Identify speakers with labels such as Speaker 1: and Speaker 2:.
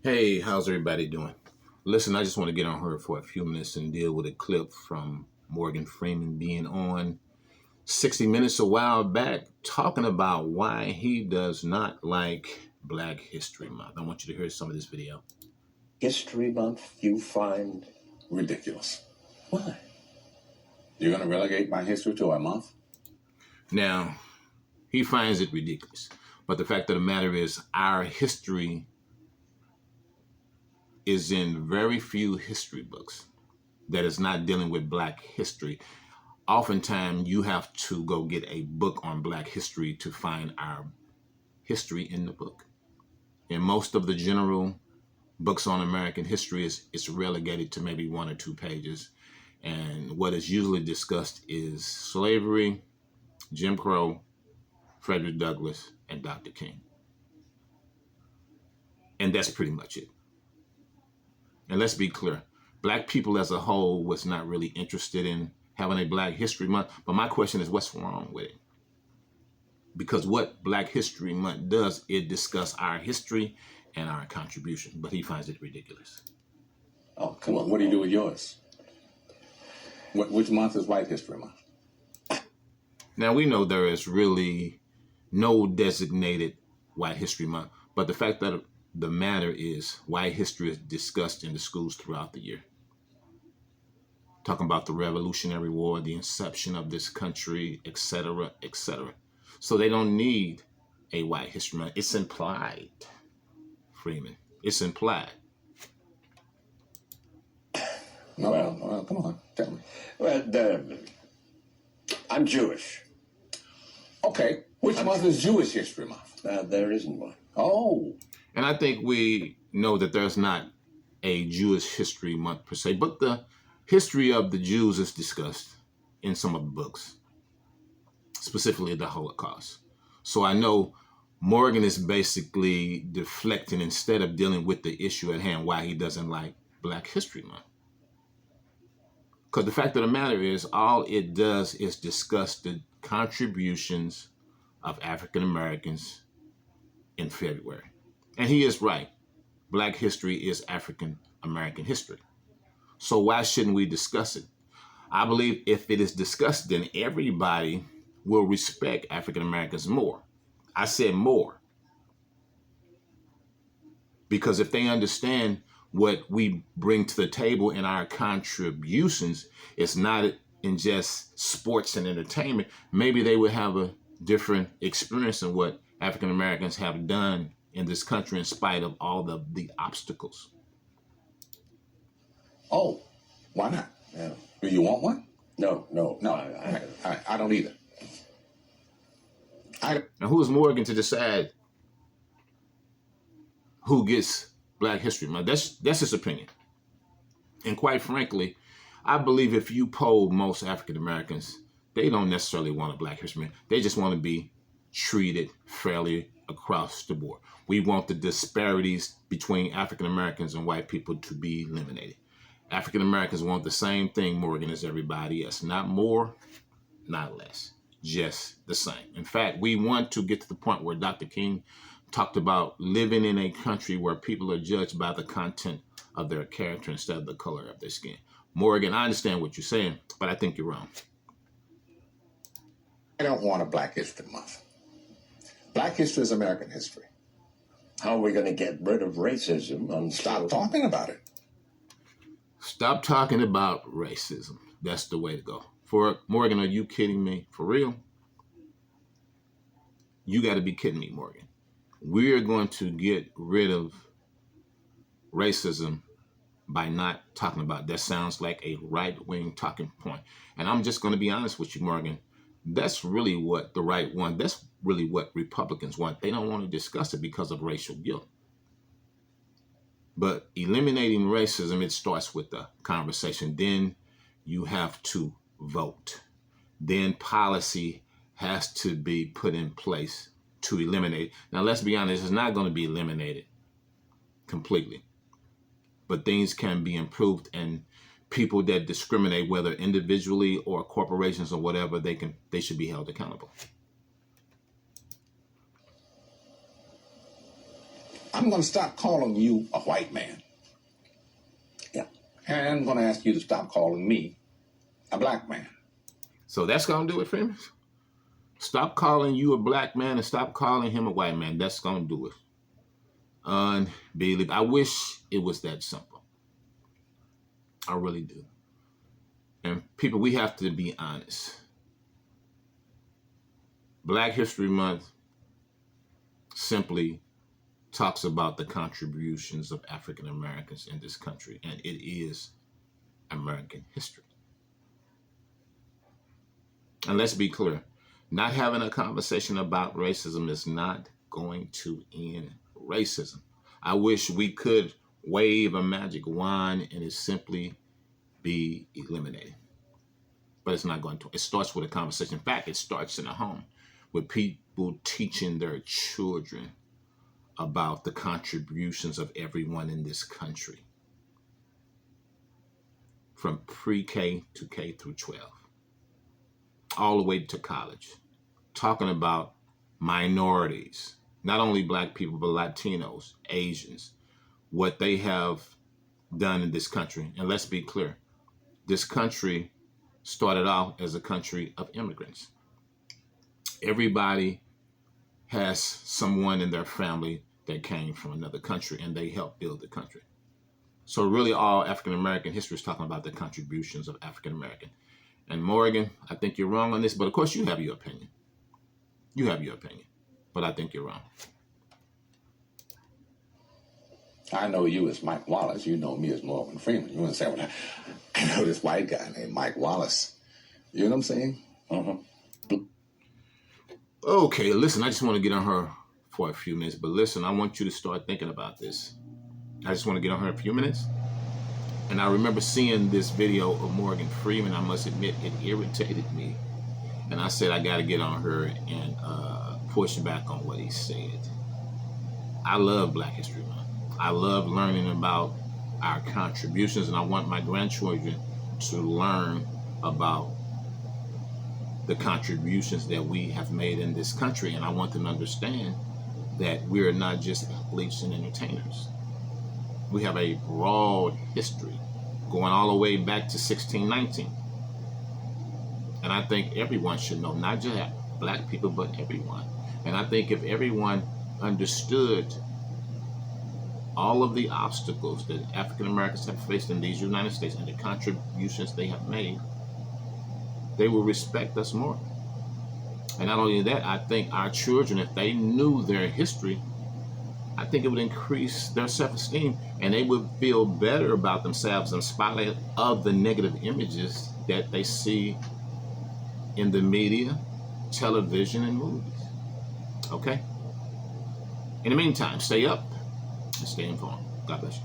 Speaker 1: Hey, how's everybody doing? Listen, I just want to get on here for a few minutes and deal with a clip from Morgan Freeman being on 60 Minutes a while back talking about why he does not like Black History Month. I want you to hear some of this video.
Speaker 2: History Month you find
Speaker 3: ridiculous.
Speaker 2: Why?
Speaker 3: You're going to relegate my history to a month?
Speaker 1: Now, he finds it ridiculous. But the fact of the matter is, our history is in very few history books that is not dealing with Black history. Oftentimes, you have to go get a book on Black history to find our history in the book. In most of the general books on American history, it's relegated to maybe 1 or 2 pages. And what is usually discussed is slavery, Jim Crow, Frederick Douglass, and Dr. King. And that's pretty much it. And let's be clear, Black people as a whole was not really interested in having a Black History Month. But my question is, what's wrong with it? Because what Black History Month does, it discuss our history and our contribution. But he finds it ridiculous.
Speaker 3: Oh, come on. What do you do with yours? Which month is White History Month?
Speaker 1: Now, we know there is really no designated White History Month. But the fact that the matter is, white history is discussed in the schools throughout the year. Talking about the Revolutionary War, the inception of this country, etc., etc. So they don't need a White History Month. It's implied, Freeman. It's implied.
Speaker 3: No, come on, tell me.
Speaker 2: Well, I'm Jewish.
Speaker 3: Okay, which month is Jewish History Month?
Speaker 2: There isn't one.
Speaker 3: Oh.
Speaker 1: And I think we know that there's not a Jewish History Month per se, but the history of the Jews is discussed in some of the books, specifically the Holocaust. So I know Morgan is basically deflecting instead of dealing with the issue at hand, why he doesn't like Black History Month. Because the fact of the matter is, all it does is discuss the contributions of African Americans in February. And he is right. Black history is African American history. So why shouldn't we discuss it? I believe if it is discussed, then everybody will respect African Americans more. I said more. Because if they understand what we bring to the table in our contributions, it's not in just sports and entertainment, maybe they would have a different experience in what African Americans have done in this country in spite of all the obstacles.
Speaker 3: Oh, why not? Do you want one?
Speaker 2: No.
Speaker 3: I don't either.
Speaker 1: And who is Morgan to decide who gets Black History Month? That's his opinion. And quite frankly, I believe if you poll most African Americans, they don't necessarily want a Black History Month. They just want to be treated fairly across the board. We want the disparities between African Americans and white people to be eliminated. African Americans want the same thing, Morgan, as everybody else. Not more, not less. Just the same. In fact, we want to get to the point where Dr. King talked about living in a country where people are judged by the content of their character instead of the color of their skin. Morgan, I understand what you're saying, but I think you're wrong.
Speaker 3: I don't want a Black History Month. Black history is American history.
Speaker 2: How are we going to get rid of racism?
Speaker 3: Stop talking about it.
Speaker 1: Stop talking about racism. That's the way to go. For Morgan, are you kidding me? For real? You got to be kidding me, Morgan. We're going to get rid of racism by not talking about it. That sounds like a right-wing talking point. And I'm just going to be honest with you, Morgan. That's really what the right want. That's really what Republicans want. They don't want to discuss it because of racial guilt. But eliminating racism, it starts with the conversation. Then you have to vote. Then policy has to be put in place to eliminate. Now, let's be honest, it's not going to be eliminated completely. But things can be improved, and people that discriminate, whether individually or corporations or whatever, they should be held accountable.
Speaker 3: I'm going to stop calling you a white man.
Speaker 2: Yeah.
Speaker 3: And I'm going to ask you to stop calling me a black man.
Speaker 1: So that's going to do it, Freeman. Stop calling you a black man and stop calling him a white man. That's going to do it. Unbelievable. I wish it was that simple. I really do. And people, we have to be honest. Black History Month simply talks about the contributions of African Americans in this country, and it is American history. And let's be clear, not having a conversation about racism is not going to end racism. I wish we could wave a magic wand and it simply be eliminated. But it's not going to. It starts with a conversation. In fact, it starts in a home with people teaching their children about the contributions of everyone in this country, from pre-K to K through 12, all the way to college, talking about minorities, not only black people, but Latinos, Asians, what they have done in this country. And let's be clear, this country started off as a country of immigrants. Everybody has someone in their family that came from another country and they helped build the country. So really all African American history is talking about the contributions of African American. And Morgan, I think you're wrong on this, but of course you have your opinion. You have your opinion, but I think you're wrong.
Speaker 3: I know you as Mike Wallace. You know me as Morgan Freeman. You want to say, well, I know this white guy named Mike Wallace. You know what I'm saying?
Speaker 1: Okay, listen, I just want to get on her for a few minutes, but listen, I want you to start thinking about this. I just want to get on her a few minutes. And I remember seeing this video of Morgan Freeman. I must admit, it irritated me. And I said, I got to get on her and push back on what he said. I love Black History Month. I love learning about our contributions, and I want my grandchildren to learn about the contributions that we have made in this country. And I want them to understand that we're not just athletes and entertainers. We have a broad history going all the way back to 1619. And I think everyone should know, not just black people, but everyone. And I think if everyone understood all of the obstacles that African Americans have faced in these United States and the contributions they have made, they will respect us more. And not only that, I think our children, if they knew their history, I think it would increase their self-esteem and they would feel better about themselves in spite of the negative images that they see in the media, television, and movies. Okay? In the meantime, stay up and stay informed. God bless you.